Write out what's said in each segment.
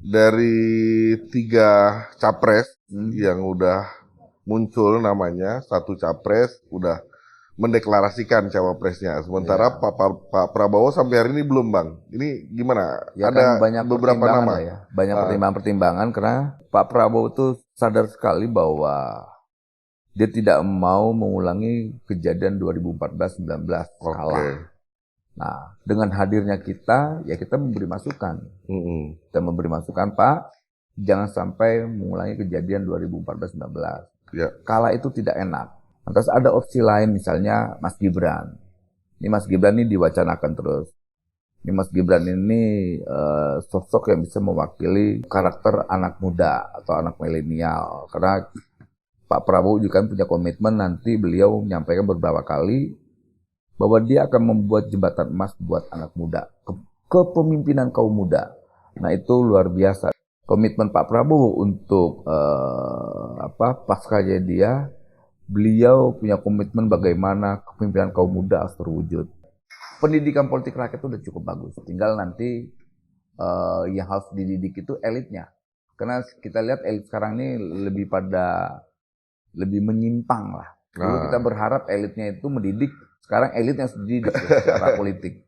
Dari tiga capres yang udah muncul namanya, satu capres udah mendeklarasikan cawapresnya. Sementara Pak Prabowo sampai hari ini belum, Bang. Ini gimana? Ya Ada kan banyak beberapa pertimbangan nama. lah ya, banyak pertimbangan-pertimbangan karena Pak Prabowo itu sadar sekali bahwa dia tidak mau mengulangi kejadian 2014-19 Oke. kalah. Nah, dengan hadirnya kita, ya kita memberi masukan. Kita memberi masukan, Pak, jangan sampai mengulangi kejadian 2014-19. Ya. Kalah itu tidak enak. Terus ada opsi lain, misalnya Mas Gibran. Ini Mas Gibran ini diwacanakan terus. Ini Mas Gibran ini sosok yang bisa mewakili karakter anak muda atau anak milenial. Karena Pak Prabowo juga kan punya komitmen, nanti beliau menyampaikan beberapa kali bahwa dia akan membuat jembatan emas buat anak muda, kepemimpinan kaum muda. Nah, itu luar biasa. Komitmen Pak Prabowo untuk pasca dia, beliau punya komitmen bagaimana kepemimpinan kaum muda harus terwujud. Pendidikan politik rakyat itu udah cukup bagus. Tinggal nanti yang harus dididik itu elitnya. Karena kita lihat elit sekarang ini lebih menyimpang lah. Dulu kita berharap elitnya itu mendidik, sekarang elit yang sudah dididik secara politik.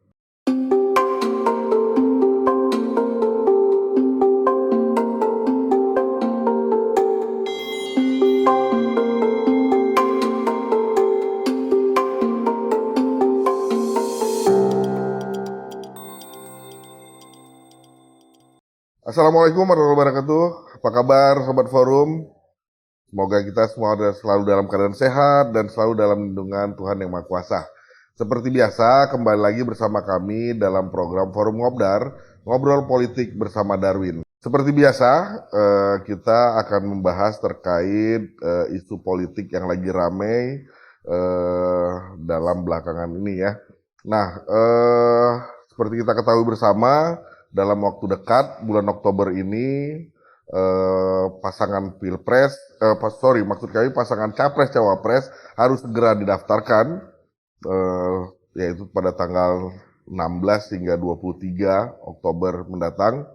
Assalamualaikum warahmatullahi wabarakatuh. Apa kabar Sobat Forum? Semoga kita semua selalu dalam keadaan sehat dan selalu dalam lindungan Tuhan Yang Maha Kuasa. Seperti biasa, kembali lagi bersama kami dalam program Forum Ngobdar, Ngobrol Politik bersama Darwin. Seperti biasa, kita akan membahas terkait isu politik yang lagi ramai dalam belakangan ini ya. Nah, seperti kita ketahui bersama, dalam waktu dekat, bulan Oktober ini, pasangan pilpres, pasangan capres-cawapres harus segera didaftarkan, yaitu pada tanggal 16 hingga 23 Oktober mendatang.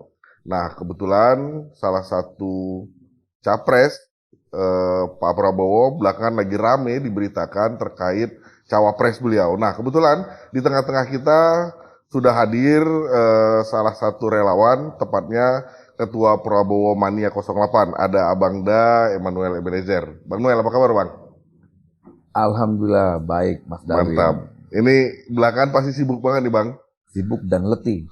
Nah, kebetulan salah satu capres, Pak Prabowo, belakangan lagi rame diberitakan terkait cawapres beliau. Nah, kebetulan di tengah-tengah kita sudah hadir salah satu relawan, tepatnya Ketua Prabowo Mania 08, ada Abang Da Emmanuel Ebenezer. Bang Noel, apa kabar Bang? Alhamdulillah baik Mas Darwin. Mantap. Ini belakangan pasti sibuk banget nih Bang. Sibuk dan letih.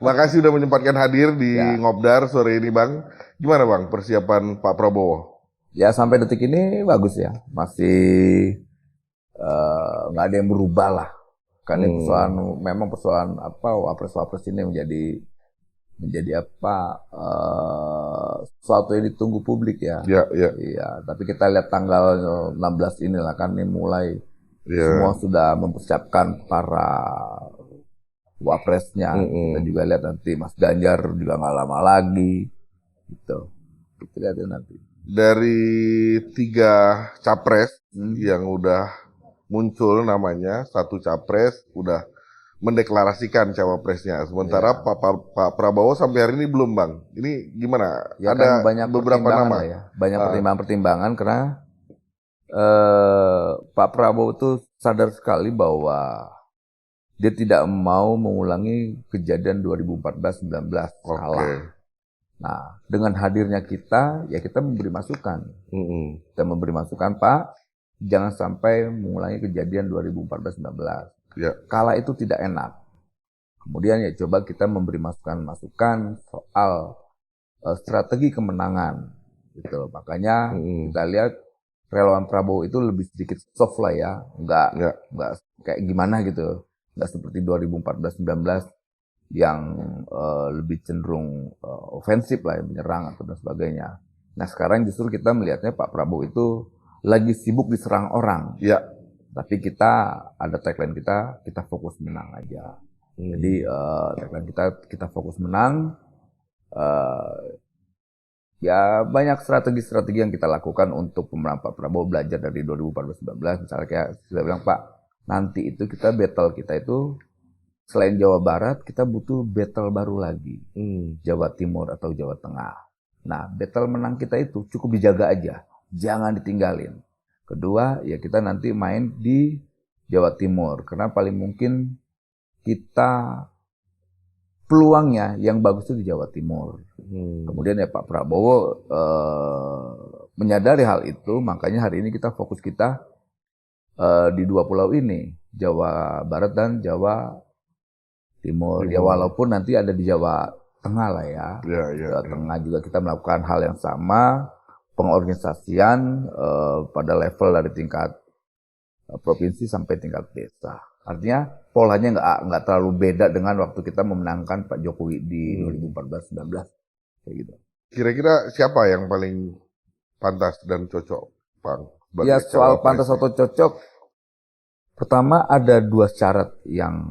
Makasih udah menyempatkan hadir di Ngobdar sore ini Bang. Gimana Bang persiapan Pak Prabowo? Ya sampai detik ini bagus ya. Masih nggak ada yang berubah lah. Karena persoalan wapres-wapres ini menjadi sesuatu yang ditunggu publik ya. Iya, tapi kita lihat tanggal 16 inilah kan ini mulai semua sudah mempersiapkan para wapresnya. Kita juga lihat nanti Mas Ganjar juga nggak lama lagi gitu. Kita lihat nanti. Dari tiga capres yang udah muncul namanya, satu capres udah mendeklarasikan cawapresnya. Sementara Pak Prabowo sampai hari ini belum, Bang. Ini gimana? Ya ada kan banyak beberapa nama lah ya, banyak pertimbangan karena Pak Prabowo itu sadar sekali bahwa dia tidak mau mengulangi kejadian 2014-19 kalah. Nah, dengan hadirnya kita, ya kita memberi masukan. Kita memberi masukan, Pak, jangan sampai mengulangi kejadian 2014-19. Kalah itu tidak enak. Kemudian ya coba kita memberi masukan-masukan soal strategi kemenangan. Gitu. Makanya kita lihat relawan Prabowo itu lebih sedikit soft lah ya. Enggak kayak gimana gitu. Enggak seperti 2014-19 yang lebih cenderung ofensif lah, menyerang atau dan sebagainya. Nah sekarang justru kita melihatnya Pak Prabowo itu lagi sibuk diserang orang. Tapi kita ada tagline kita fokus menang aja. Jadi tagline kita fokus menang. Ya banyak strategi-strategi yang kita lakukan untuk pemenang Pak Prabowo, belajar dari 2014-19. Misalnya kayak kita bilang Pak, nanti itu kita battle kita itu selain Jawa Barat, kita butuh battle baru lagi. Jawa Timur atau Jawa Tengah. Nah, battle menang kita itu cukup dijaga aja. Jangan ditinggalin. Kedua, ya kita nanti main di Jawa Timur. Karena paling mungkin kita peluangnya yang bagus itu di Jawa Timur. Kemudian ya Pak Prabowo menyadari hal itu, makanya hari ini kita fokus kita di dua pulau ini, Jawa Barat dan Jawa Timur. Ya walaupun nanti ada di Jawa Tengah lah ya. Jawa Tengah juga kita melakukan hal yang sama, pengorganisasian pada level dari tingkat provinsi sampai tingkat desa. Artinya polanya nggak terlalu beda dengan waktu kita memenangkan Pak Jokowi di 2014-19 kayak gitu. Kira-kira siapa yang paling pantas dan cocok, Bang? Ya soal pantas atau cocok, pertama ada dua syarat yang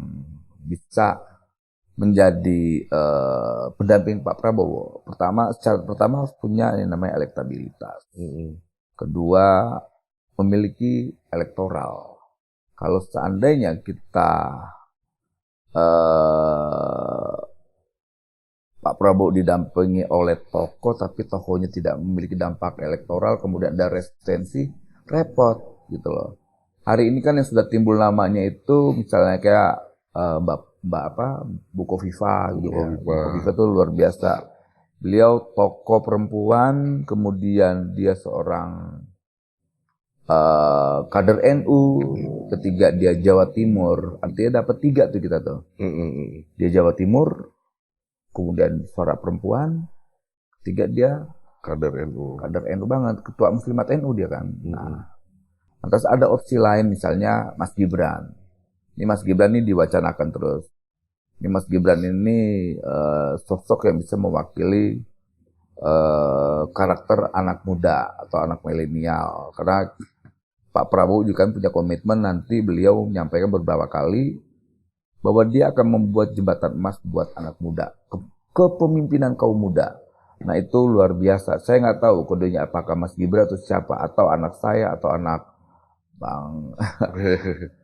bisa menjadi pendamping Pak Prabowo. Syarat pertama harus punya yang namanya elektabilitas. Kedua, memiliki elektoral. Kalau seandainya kita Pak Prabowo didampingi oleh tokoh, tapi tokohnya tidak memiliki dampak elektoral, kemudian ada resistensi, repot gitu loh. Hari ini kan yang sudah timbul namanya itu misalnya kayak Bu Kofifa gitu ya. Bu Kofifa itu luar biasa. Beliau tokoh perempuan, kemudian dia seorang kader NU, ketiga dia Jawa Timur, artinya dapat 3 tuh kita tuh. Dia Jawa Timur, kemudian suara perempuan, ketiga dia kader NU banget, ketua Muslimat NU dia kan. Nah, lantas ada opsi lain misalnya Mas Gibran. Ini Mas Gibran ini diwacanakan terus. Ini Mas Gibran ini sosok yang bisa mewakili karakter anak muda atau anak milenial. Karena Pak Prabowo juga kan punya komitmen, nanti beliau menyampaikan beberapa kali bahwa dia akan membuat jembatan emas buat anak muda, kepemimpinan kaum muda. Nah itu luar biasa. Saya nggak tahu kodenya apakah Mas Gibran atau siapa, atau anak saya atau anak Bang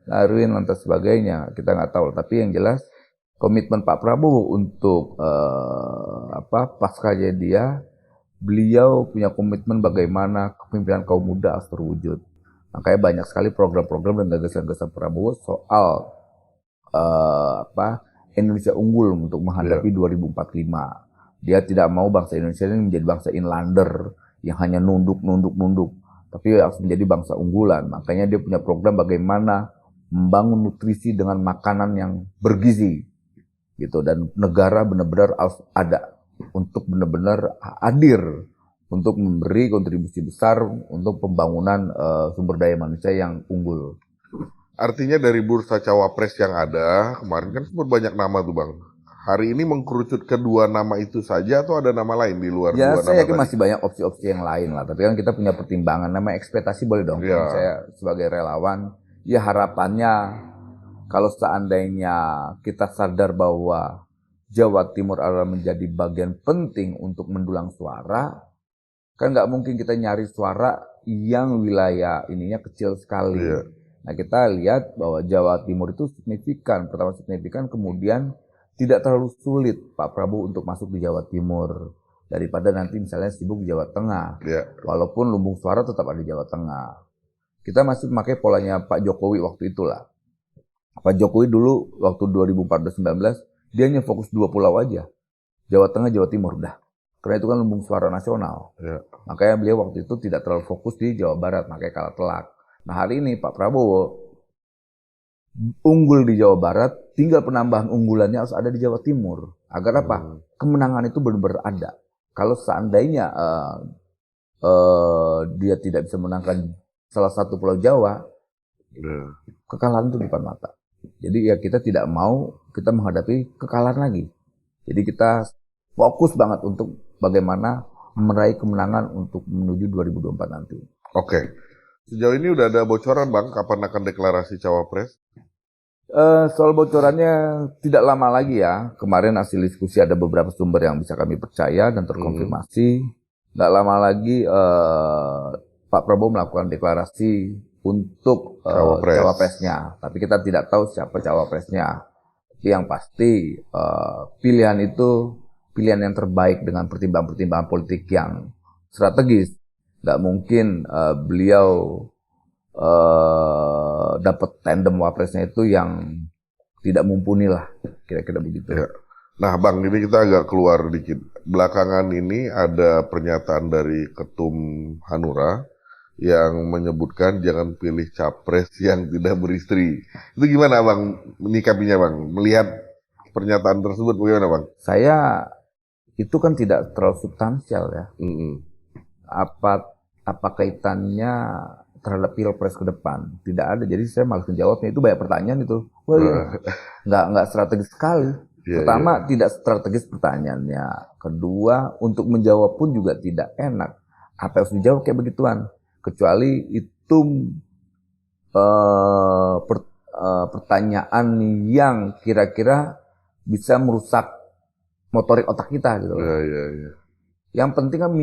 Darwin lantas sebagainya, kita nggak tahu. Tapi yang jelas komitmen Pak Prabowo untuk pasca dia, beliau punya komitmen bagaimana kepemimpinan kaum muda harus terwujud. Makanya banyak sekali program-program dan gagasan-gagasan Prabowo soal Indonesia unggul untuk menghadapi 2045. Dia tidak mau bangsa Indonesia ini menjadi bangsa inlander yang hanya nunduk, tapi harus menjadi bangsa unggulan. Makanya dia punya program bagaimana membangun nutrisi dengan makanan yang bergizi, gitu. Dan negara benar-benar harus ada untuk benar-benar hadir untuk memberi kontribusi besar untuk pembangunan sumber daya manusia yang unggul. Artinya dari bursa cawapres yang ada kemarin kan sempat banyak nama tuh Bang. Hari ini mengkerucut kedua nama itu saja atau ada nama lain di luar dua nama? Ya saya yakin masih banyak opsi-opsi yang lain lah. Tapi kan kita punya pertimbangan. Nama ekspektasi boleh dong. Ya. Saya sebagai relawan, ya harapannya kalau seandainya kita sadar bahwa Jawa Timur adalah menjadi bagian penting untuk mendulang suara, kan nggak mungkin kita nyari suara yang wilayah ininya kecil sekali. Ya. Nah kita lihat bahwa Jawa Timur itu signifikan. Pertama signifikan, kemudian tidak terlalu sulit Pak Prabowo untuk masuk di Jawa Timur daripada nanti misalnya sibuk di Jawa Tengah. Walaupun lumbung suara tetap ada di Jawa Tengah. Kita masih memakai polanya Pak Jokowi waktu itulah. Pak Jokowi dulu waktu 2014-19 dia hanya fokus 2 pulau aja. Jawa Tengah, Jawa Timur udah. Karena itu kan lumbung suara nasional. Makanya beliau waktu itu tidak terlalu fokus di Jawa Barat, makanya kalah telak. Nah hari ini Pak Prabowo unggul di Jawa Barat, tinggal penambahan unggulannya harus ada di Jawa Timur. Agar apa? Kemenangan itu benar-benar ada. Kalau seandainya dia tidak bisa menangkan salah satu pulau Jawa, kekalahan itu di depan mata. Jadi ya kita tidak mau kita menghadapi kekalahan lagi. Jadi kita fokus banget untuk bagaimana meraih kemenangan untuk menuju 2024 nanti. Oke. Sejauh ini udah ada bocoran Bang, kapan akan deklarasi cawapres? Soal bocorannya tidak lama lagi ya. Kemarin hasil diskusi ada beberapa sumber yang bisa kami percaya dan terkonfirmasi. Nggak lama lagi Pak Prabowo melakukan deklarasi untuk cawapresnya. Tapi kita tidak tahu siapa cawapresnya. Yang pasti pilihan itu pilihan yang terbaik dengan pertimbangan-pertimbangan politik yang strategis. Nggak mungkin beliau dapat tandem wapresnya itu yang tidak mumpuni lah, kira-kira begitu. Ya. Nah, Bang, ini kita agak keluar dikit. Belakangan ini ada pernyataan dari Ketum Hanura yang menyebutkan jangan pilih capres yang tidak beristri. Itu gimana, Bang, menyikapinya, Bang? Melihat pernyataan tersebut bagaimana, Bang? Saya itu kan tidak terlalu substansial ya. Apa kaitannya terhadap pilpres ke depan? Tidak ada. Jadi saya malas menjawabnya. Itu banyak pertanyaan itu. Wah, nggak strategis sekali. Pertama, tidak strategis pertanyaannya. Kedua, untuk menjawab pun juga tidak enak. Apa yang harus dijawab kayak begituan? Kecuali itu pertanyaan yang kira-kira bisa merusak motorik otak kita gitu loh. Yang penting kan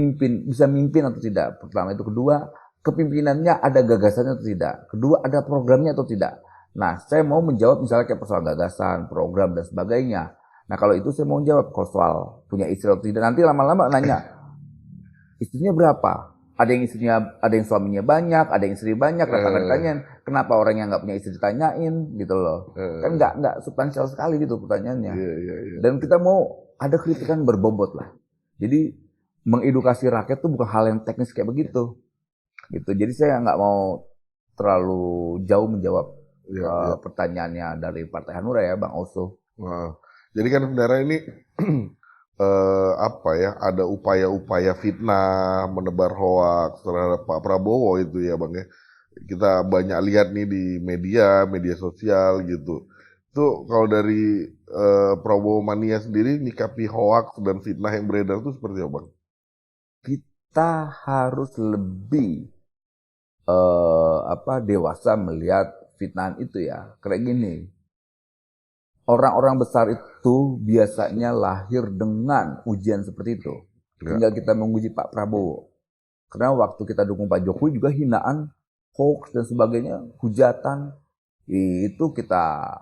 bisa mimpin atau tidak. Pertama itu. Kedua, kepimimpinannya ada gagasannya atau tidak. Kedua, ada programnya atau tidak. Nah, saya mau menjawab misalnya kayak persoalan gagasan, program, dan sebagainya. Nah, kalau itu saya mau jawab kalau soal punya istri atau tidak. Nanti lama-lama nanya, istrinya berapa? Ada yang suaminya banyak, ada yang istri banyak. Ditanyain, kenapa orang yang nggak punya istri ditanyain, gitu loh. Kan nggak substansial sekali gitu pertanyaannya. Dan kita mau ada kritikan berbobot lah. Jadi mengedukasi rakyat itu bukan hal yang teknis kayak begitu. Gitu. Jadi saya nggak mau terlalu jauh menjawab pertanyaannya dari Partai Hanura ya, Bang Oso. Jadi kan sebenarnya ini ada upaya-upaya fitnah, menebar hoaks terhadap Pak Prabowo itu ya, Bang ya. Kita banyak lihat nih di media sosial gitu. Itu kalau dari Prabowo Mania sendiri nyikapi hoaks dan fitnah yang beredar itu seperti apa, Bang? Kita harus lebih dewasa melihat fitnahan itu ya. Kayak gini, orang-orang besar itu biasanya lahir dengan ujian seperti itu. Tinggal kita menguji Pak Prabowo. Karena waktu kita dukung Pak Jokowi juga hinaan, hoax dan sebagainya, hujatan, itu kita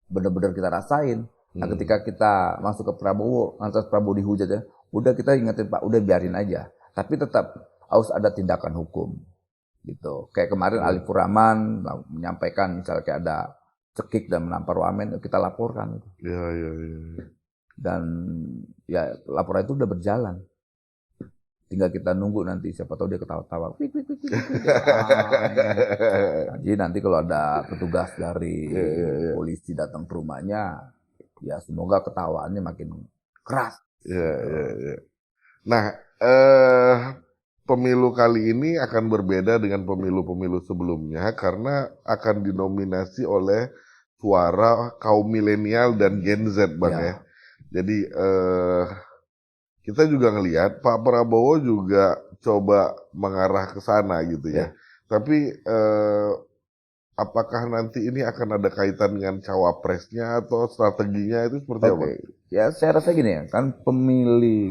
benar-benar kita rasain. Nah, ketika kita masuk ke Prabowo, lantas Prabowo dihujat ya, udah kita ingetin Pak, udah biarin aja. Tapi tetap harus ada tindakan hukum. Gitu. Kayak kemarin Alif Rahman menyampaikan misalnya kayak ada cekik dan menampar wamen, kita laporkan. Dan ya laporan itu udah berjalan. Tinggal kita nunggu nanti, siapa tahu dia ketawa-tawa. Jadi nanti kalau ada petugas dari polisi datang ke rumahnya, ya semoga ketawaannya makin keras. Nah, pemilu kali ini akan berbeda dengan pemilu-pemilu sebelumnya karena akan dinominasi oleh suara kaum milenial dan Gen Z, Bang ya. Jadi kita juga ngelihat Pak Prabowo juga coba mengarah ke sana gitu ya. Tapi apakah nanti ini akan ada kaitan dengan cawapresnya atau strateginya itu seperti apa? Ya saya rasa gini ya, kan pemilih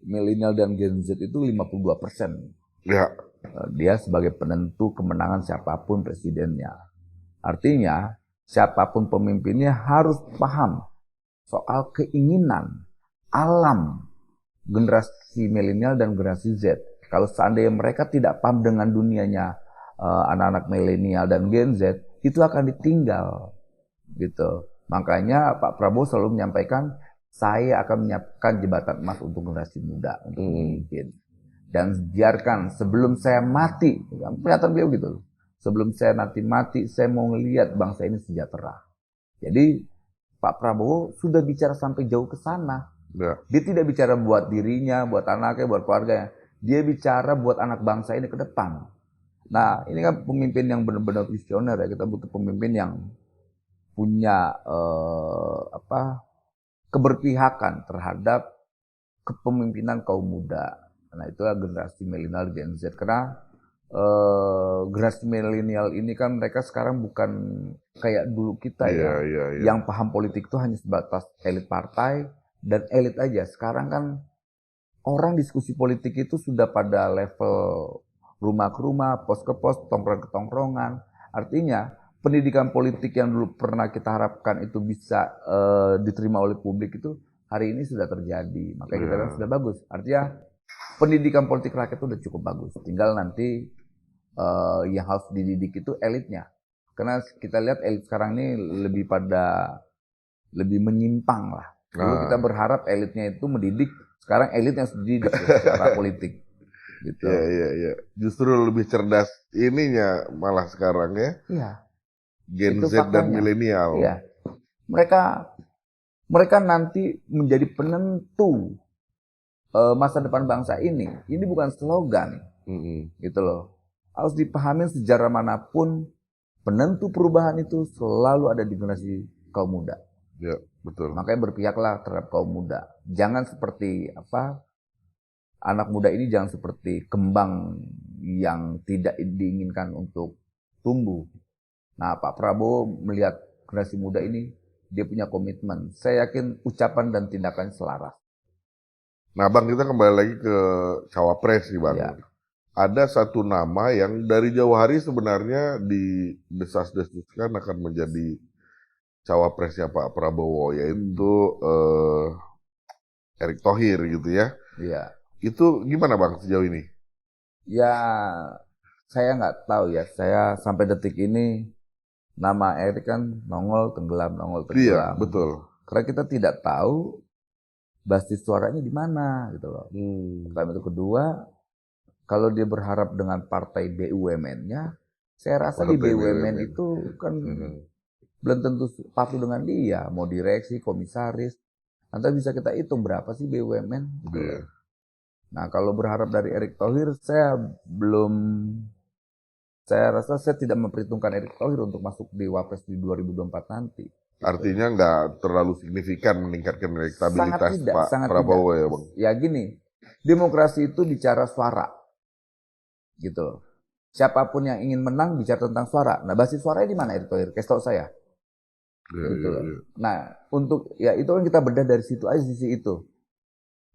milenial dan Gen Z itu 52%. Dia sebagai penentu kemenangan siapapun presidennya. Artinya siapapun pemimpinnya harus paham soal keinginan alam generasi milenial dan generasi Z. Kalau seandainya mereka tidak paham dengan dunianya anak-anak milenial dan Gen Z, itu akan ditinggal gitu. Makanya Pak Prabowo selalu menyampaikan, saya akan menyiapkan jembatan emas untuk generasi muda untuk memimpin. Dan biarkan sebelum saya mati, pernyataan beliau gitu, sebelum saya nanti mati, saya mau ngelihat bangsa ini sejahtera. Jadi Pak Prabowo sudah bicara sampai jauh ke sana. Dia tidak bicara buat dirinya, buat anaknya, buat keluarganya. Dia bicara buat anak bangsa ini ke depan. Nah, ini kan pemimpin yang benar-benar visioner ya. Kita butuh pemimpin yang punya keberpihakan terhadap kepemimpinan kaum muda. Nah, itulah generasi milenial Gen Z. Karena generasi milenial ini kan mereka sekarang bukan kayak dulu kita yang paham politik itu hanya sebatas elit partai dan elit aja. Sekarang kan orang diskusi politik itu sudah pada level rumah ke rumah, pos ke pos, tongkrong ke tongkrongan. Artinya pendidikan politik yang dulu pernah kita harapkan itu bisa diterima oleh publik itu hari ini sudah terjadi. Makanya kita kan sudah bagus. Artinya pendidikan politik rakyat itu udah cukup bagus. Tinggal nanti yang harus dididik itu elitnya. Karena kita lihat elit sekarang ini lebih menyimpang lah. Dulu kita berharap elitnya itu mendidik, sekarang elit yang sudah dididik secara politik. Gitu. Iya. Justru lebih cerdas ininya malah sekarang ya. Iya. Gen Itu Z dan faktanya. milenial. Iya. Mereka nanti menjadi penentu masa depan bangsa ini. Ini bukan slogan, gitu loh. Harus dipahami sejarah manapun penentu perubahan itu selalu ada di generasi kaum muda. Ya, betul. Makanya berpihaklah terhadap kaum muda. Jangan seperti anak muda ini jangan seperti kembang yang tidak diinginkan untuk tumbuh. Nah, Pak Prabowo melihat generasi muda ini, dia punya komitmen. Saya yakin ucapan dan tindakan selaras. Nah, Bang, kita kembali lagi ke Cawapres nih, Bang. Ya. Ada satu nama yang dari jauh hari sebenarnya didesas-desuskan akan menjadi Cawapresnya Pak Prabowo, yaitu Erick Thohir gitu ya. Iya. Itu gimana, Bang, sejauh ini? Ya, saya nggak tahu ya. Saya sampai detik ini nama Erick kan nongol tenggelam. Iya, betul. Karena kita tidak tahu basis suaranya di mana gitu loh. Pertama, itu kedua, kalau dia berharap dengan partai BUMN-nya, saya rasa di BUMN itu kan belum tentu patuh dengan dia. Mau direksi, komisaris, nanti bisa kita hitung berapa sih BUMN. Gitu. Nah, kalau berharap dari Erick Thohir, saya rasa saya tidak memperhitungkan Erick Thohir untuk masuk di Wapres di 2024 nanti. Artinya nggak terlalu signifikan meningkatkan elektabilitas Pak Prabowo ya, Bang? Ya gini, demokrasi itu bicara suara. Gitu. Siapapun yang ingin menang bicara tentang suara. Nah, basis suaranya di mana Erick Thohir? Kasih tahu saya. Gitu. Nah, untuk ya itu kan kita bedah dari situ aja, sisi itu.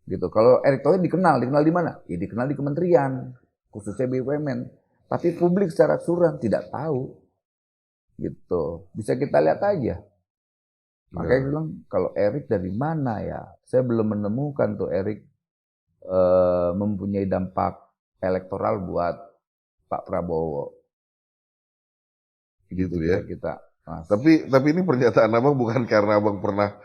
Gitu. Kalau Erick Thohir dikenal di mana? Ya dikenal di kementerian, khususnya BUMN. Tapi publik secara keseluruhan tidak tahu. Gitu. Bisa kita lihat aja. Makanya saya bilang, kalau Erick dari mana ya? Saya belum menemukan tuh Erick mempunyai dampak elektoral buat Pak Prabowo. Gitu ya. Nah, tapi ini pernyataan Abang bukan karena Abang pernah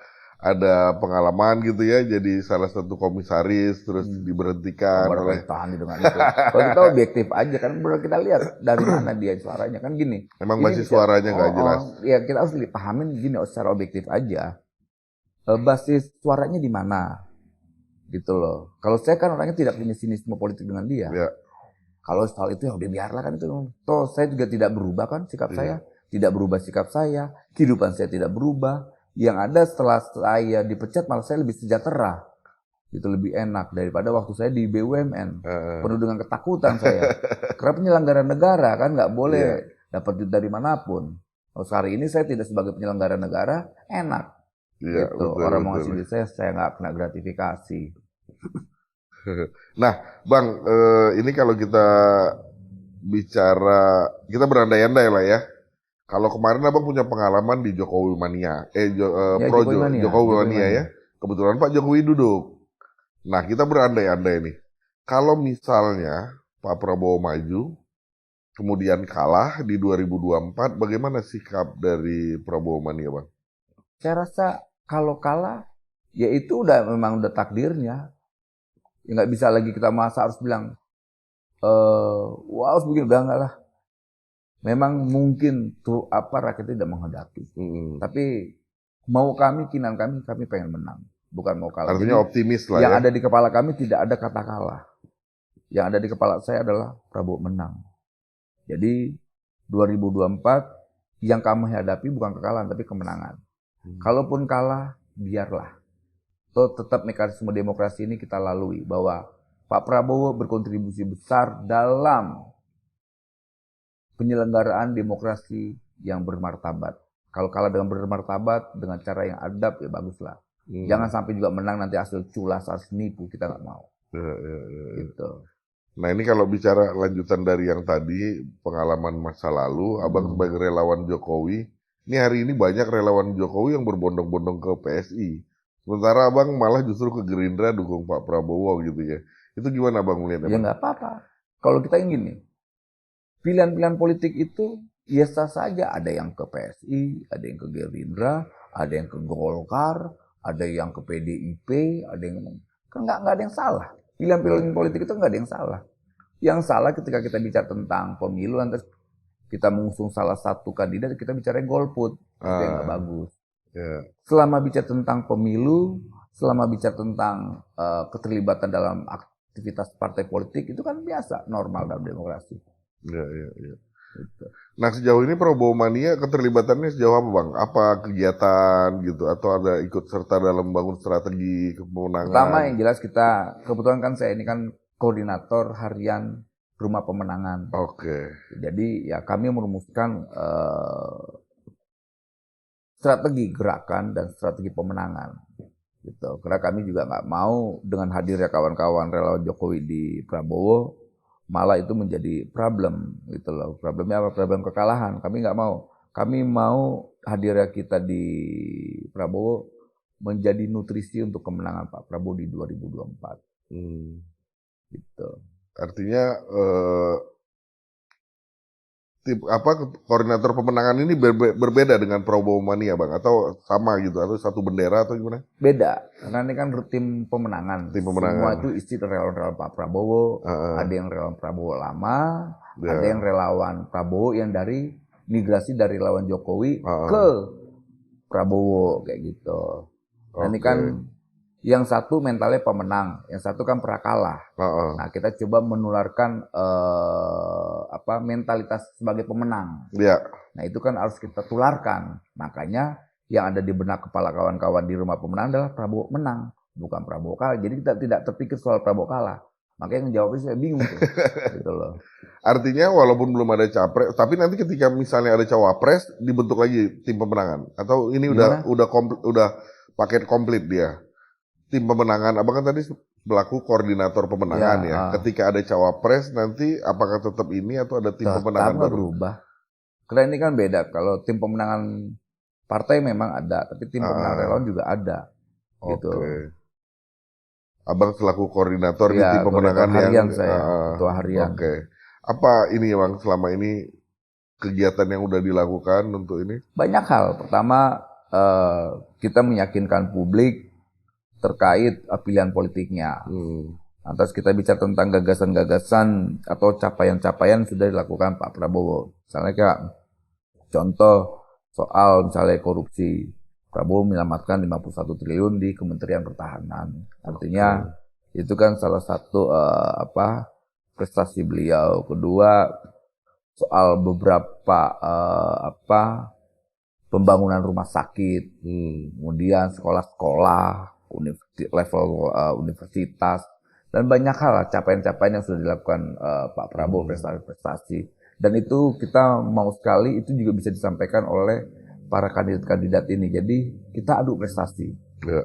ada pengalaman gitu ya, jadi salah satu komisaris terus diberhentikan oleh dengan itu. Kalau kita objektif aja kan, kita lihat dari mana dia suaranya kan gini. Emang basis suaranya nggak jelas. Ya kita harus dipahamin gini secara objektif aja. Basis suaranya di mana, gitu loh. Kalau saya kan orangnya tidak punya sinisme politik dengan dia. Ya. Kalau soal itu ya udah biarlah kan itu. Toh saya juga tidak berubah kan sikap saya, tidak berubah sikap saya, kehidupan saya tidak berubah. Yang ada setelah saya dipecat malah saya lebih sejahtera. Itu lebih enak daripada waktu saya di BUMN. Penuh dengan ketakutan saya. Karena penyelenggara negara kan nggak boleh dapat duit dari manapun. Kalau hari ini saya tidak sebagai penyelenggara negara, enak. Gitu. Betul, orang mau ngasih duit saya nggak kena gratifikasi. Nah, Bang, ini kalau kita bicara, kita berandai-andai lah ya. Kalau kemarin Abang punya pengalaman di Jokowi Mania, Jokowi Mania ya. Kebetulan Pak Jokowi duduk. Nah, kita berandai-andai nih. Kalau misalnya Pak Prabowo maju, kemudian kalah di 2024, bagaimana sikap dari Prabowo Mania, Bang? Saya rasa kalau kalah, ya itu memang udah takdirnya. Ya nggak bisa lagi kita masa harus bilang, wah harus begini, udah enggak lah. Memang mungkin tuh rakyat tidak menghadapi. Tapi mau kinan kami pengen menang, bukan mau kalah. Artinya optimis lah yang ya. ada di kepala kami tidak ada kata kalah. Yang ada di kepala saya adalah Prabowo menang. Jadi 2024 yang kami hadapi bukan kekalahan tapi kemenangan. Kalaupun kalah, biarlah. Toh tetap mekanisme demokrasi ini kita lalui bahwa Pak Prabowo berkontribusi besar dalam penyelenggaraan demokrasi yang bermartabat. Kalau kalah dengan bermartabat, dengan cara yang adab, ya baguslah. Jangan sampai juga menang nanti hasil culas, hasil nipu, kita nggak mau. Gitu. Nah ini kalau bicara lanjutan dari yang tadi, pengalaman masa lalu, Abang sebagai relawan Jokowi, ini hari ini banyak relawan Jokowi yang berbondong-bondong ke PSI. Sementara Abang malah justru ke Gerindra dukung Pak Prabowo gitu ya. Itu gimana Abang melihatnya, Ya Bang? nggak apa-apa. Kalau kita ingin nih, pilihan-pilihan politik itu biasa saja. Ada yang ke PSI, ada yang ke Gerindra, ada yang ke Golkar, ada yang ke PDIP, ada yang kan nggak ada yang salah. Pilihan-pilihan politik itu nggak ada yang salah. Yang salah ketika kita bicara tentang pemilu, lantas kita mengusung salah satu kandidat, kita bicara golput, itu yang nggak bagus. Ya. Selama bicara tentang pemilu, selama bicara tentang keterlibatan dalam aktivitas partai politik, itu kan biasa, normal dalam demokrasi. Ya. Gitu. Nah sejauh ini Prabowo Mania keterlibatannya sejauh apa Bang? Apa kegiatan gitu atau ada ikut serta dalam membangun strategi kemenangan? Pertama yang jelas kita, kebetulan kan saya ini kan koordinator harian Rumah Pemenangan. Oke. Jadi ya kami merumuskan strategi gerakan dan strategi pemenangan. Gitu. Karena kami juga nggak mau dengan hadirnya kawan-kawan relawan Jokowi di Prabowo, malah itu menjadi problem gitu loh. Problemnya apa? Problem kekalahan. Kami nggak mau. Kami mau hadirnya kita di Prabowo menjadi nutrisi untuk kemenangan Pak Prabowo di 2024. Gitu. Artinya koordinator pemenangan ini berbeda dengan Prabowo Mania Bang atau sama gitu atau satu bendera atau gimana? Beda, karena ini kan tim pemenangan. Tim pemenangan. Semua itu isi relawan Pak Prabowo, ada yang relawan Prabowo lama, ada yang relawan Prabowo yang dari migrasi dari relawan Jokowi ke Prabowo kayak gitu. Nah, ini kan yang satu mentalnya pemenang, yang satu kan prakalah. Nah, kita coba menularkan mentalitas sebagai pemenang. Nah, itu kan harus kita tularkan. Makanya yang ada di benak kepala kawan-kawan di Rumah Pemenangan adalah Prabowo menang, bukan Prabowo kalah. Jadi kita tidak terpikir soal Prabowo kalah. Makanya yang jawabnya saya bingung tuh. Gitu loh. Artinya walaupun belum ada capres, tapi nanti ketika misalnya ada cawapres dibentuk lagi tim pemenangan atau ini udah paket komplit dia. Tim pemenangan, Abang kan tadi selaku koordinator pemenangan ya. Ketika ada cawapres nanti apakah tetap ini atau ada tim pemenangan baru? Berubah. Karena ini kan beda. Kalau tim pemenangan partai memang ada, tapi tim pemenangan relawan juga ada. Gitu. Abang selaku koordinator di tim pemenangan harian saya, ketua harian. Apa ini Bang selama ini kegiatan yang udah dilakukan untuk ini? Banyak hal. Pertama kita meyakinkan publik terkait pilihan politiknya. Lantas kita bicara tentang gagasan-gagasan atau capaian-capaian sudah dilakukan Pak Prabowo. Misalnya kayak contoh soal misalnya korupsi. Prabowo menyelamatkan 51 triliun di Kementerian Pertahanan. Artinya itu kan salah satu prestasi beliau. Kedua soal beberapa pembangunan rumah sakit, kemudian sekolah-sekolah, level universitas, dan banyak hal capaian-capaian yang sudah dilakukan Pak Prabowo, prestasi-prestasi. Dan itu kita mau sekali itu juga bisa disampaikan oleh para kandidat-kandidat ini. Jadi kita adu prestasi,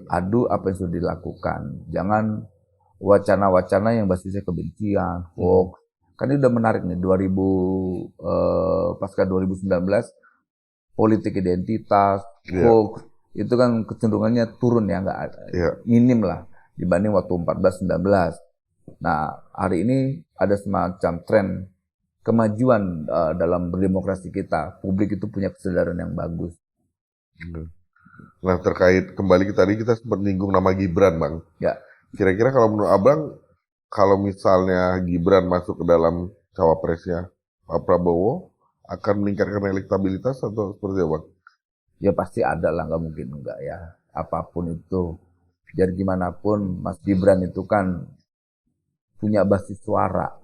adu apa yang sudah dilakukan. Jangan wacana-wacana yang basisnya kebencian, hoax. Kan ini udah menarik nih, pasca 2019, politik identitas, hoax, itu kan kecenderungannya turun ya, nggak minim lah dibanding waktu 14-19. Nah, hari ini ada semacam tren kemajuan dalam berdemokrasi kita. Publik itu punya kesadaran yang bagus. Nah, terkait kembali tadi kita sempat menyinggung nama Gibran, Bang. Ya. Kira-kira kalau menurut Abang, kalau misalnya Gibran masuk ke dalam cawapresnya Pak Prabowo, akan meningkatkan elektabilitas atau seperti apa? Ya pasti ada lah, nggak mungkin enggak ya. Apapun itu, biar gimana pun Mas Gibran itu kan punya basis suara.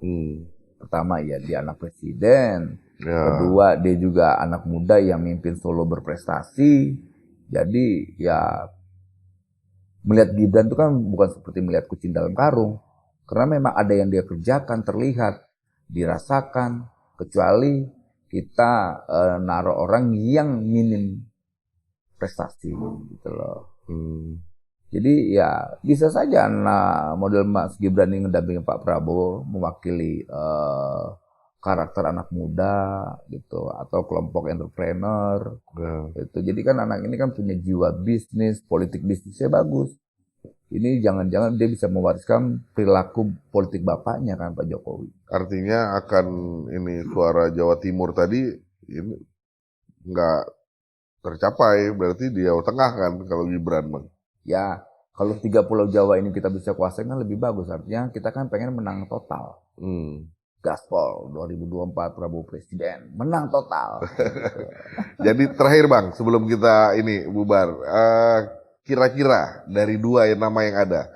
Pertama ya dia anak presiden, kedua dia juga anak muda yang mimpin Solo berprestasi. Jadi ya melihat Gibran itu kan bukan seperti melihat kucing dalam karung, karena memang ada yang dia kerjakan terlihat, dirasakan. Kecuali kita naruh orang yang minim prestasi gitu loh. Jadi ya bisa saja anak model Mas Gibran ini mendampingi Pak Prabowo mewakili karakter anak muda gitu atau kelompok entrepreneur gitu. Jadi kan anak ini kan punya jiwa bisnis, politik bisnisnya bagus. Ini jangan-jangan dia bisa mewariskan perilaku politik bapaknya kan Pak Jokowi. Artinya akan ini suara Jawa Timur tadi ini nggak tercapai, berarti di Jawa Tengah kan kalau Gibran, Bang. Ya, kalau 3 pulau Jawa ini kita bisa kuasai kan lebih bagus. Artinya kita kan pengen menang total. Gaspol 2024 Prabowo Presiden menang total. Jadi terakhir Bang, sebelum kita ini bubar, kira-kira dari dua nama yang ada,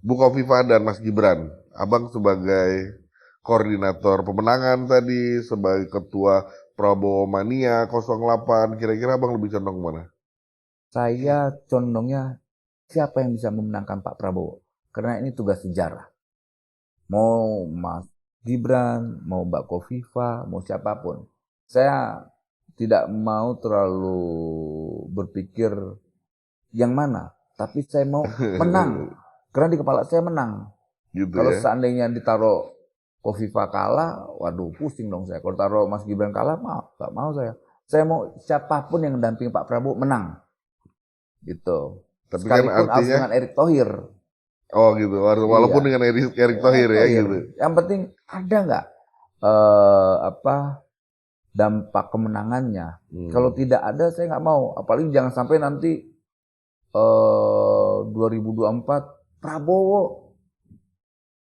Bu Khofifah dan Mas Gibran, Abang sebagai koordinator pemenangan tadi, sebagai ketua Prabowo Mania 08, kira-kira Abang lebih condong mana? Saya condongnya siapa yang bisa memenangkan Pak Prabowo, karena ini tugas sejarah. Mau Mas Gibran, mau Mbak Khofifah, mau siapapun. Saya tidak mau terlalu berpikir yang mana, tapi saya mau menang. Karena di kepala saya menang. Gitu kalau ya? Seandainya ditaruh Khofifah kalah, waduh pusing dong saya. Kalau taruh Mas Gibran kalah, nggak mau saya. Saya mau siapapun yang mendampingi Pak Prabowo menang. Gitu. Tapi Sekalipun kan artinya dengan Erick Thohir. Oh gitu, walaupun dengan Erick Thohir ya gitu. Yang penting ada nggak dampak kemenangannya. Kalau tidak ada saya nggak mau. Apalagi jangan sampai nanti 2024 Prabowo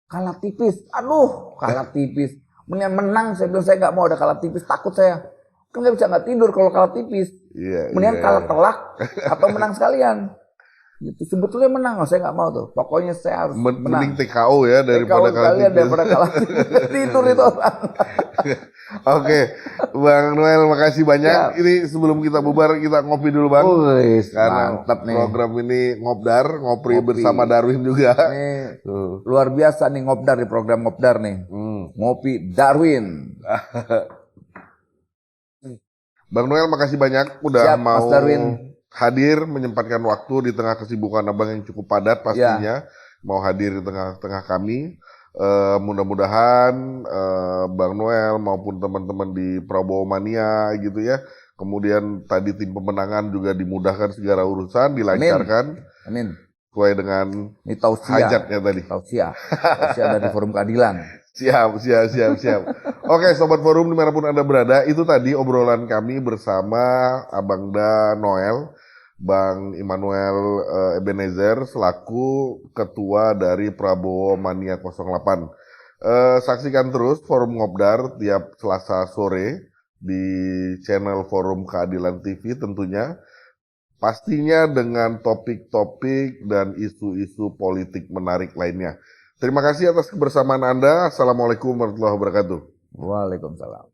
kalah tipis. Aduh, kalah tipis. Mendingan menang, saya bilang saya nggak mau ada kalah tipis. Takut saya. Kan nggak tidur kalau kalah tipis. Mendingan kalah telak atau menang sekalian. Gitu. Sebetulnya menang, saya nggak mau tuh. Pokoknya saya harus menang. Mending TKO ya daripada kalah tipis. Tidur itu orang. Oke, Bang Noel, makasih banyak. Ini sebelum kita bubar kita ngopi dulu Bang. Karena mantap nih. Program ini ngobdar, ngopi bersama Darwin juga. Nih, luar biasa nih ngobdar di program ngobdar nih. Ngopi Darwin. Bang Noel, makasih banyak udah Siap, mau Mas Darwin. hadir, menyempatkan waktu di tengah kesibukan Abang yang cukup padat pastinya. Mau hadir di tengah-tengah kami. Mudah-mudahan Bang Noel maupun teman-teman di Prabowo Mania gitu ya. Kemudian tadi tim pemenangan juga dimudahkan segala urusan, dilancarkan. Amin. Sesuai dengan hajatnya tadi. Tausiah dari Forum Keadilan. Siap. Oke, Sobat Forum dimanapun Anda berada, itu tadi obrolan kami bersama Abang Da Noel, Bang Immanuel Ebenezer selaku ketua dari Prabowo Mania 08. Saksikan terus Forum Ngobdar tiap Selasa sore di channel Forum Keadilan TV tentunya. Pastinya dengan topik-topik dan isu-isu politik menarik lainnya. Terima kasih atas kebersamaan Anda. Assalamualaikum warahmatullahi wabarakatuh. Waalaikumsalam.